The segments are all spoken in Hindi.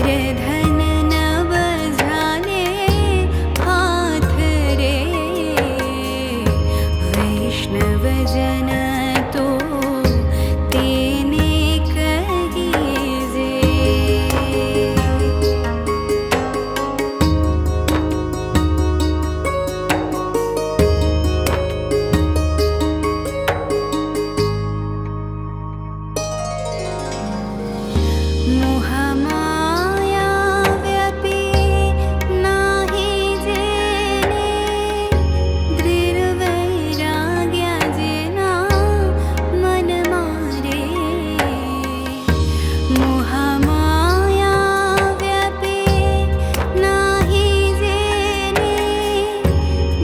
धन न बझाले हाथ रे। वैष्णव जन तो तेने कहीजे। मोहमाया व्यापी नाही जेने, दृढवैराग्य जेना मन मारे। मोहमाया व्यापी नाही जेने,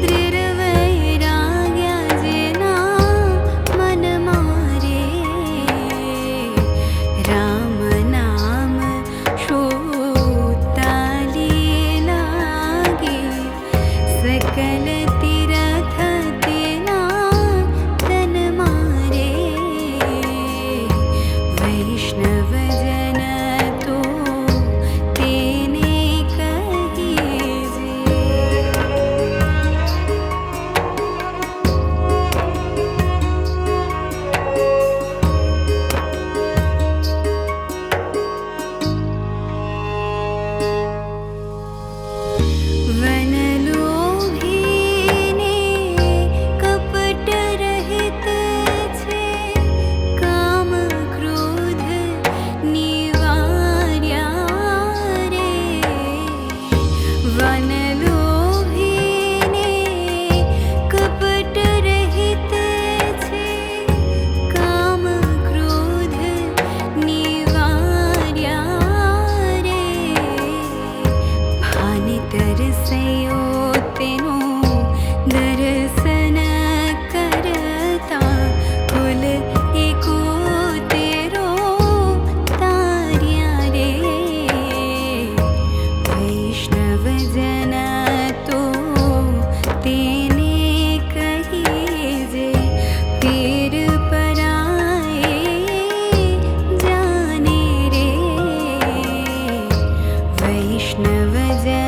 दृढवैराग्य जेना मन मारे। राम नाम श्रोताली लागे, सकल तीरथ तेना तन मारे। वैष्णव जन तो तेने कहीजे। वनलोभीने कपट रहित छे, काम क्रोध निवार्या रे। वनलोभीने कपट रहित छे, काम क्रोध निवार्या रे। भानि तरसयो तेनो दर्शन करता, कुल एकोतेरो तार्या रे। वैष्णव जन तो तेने कहीजे, पीर पराए जाने रे। वैष्णव जन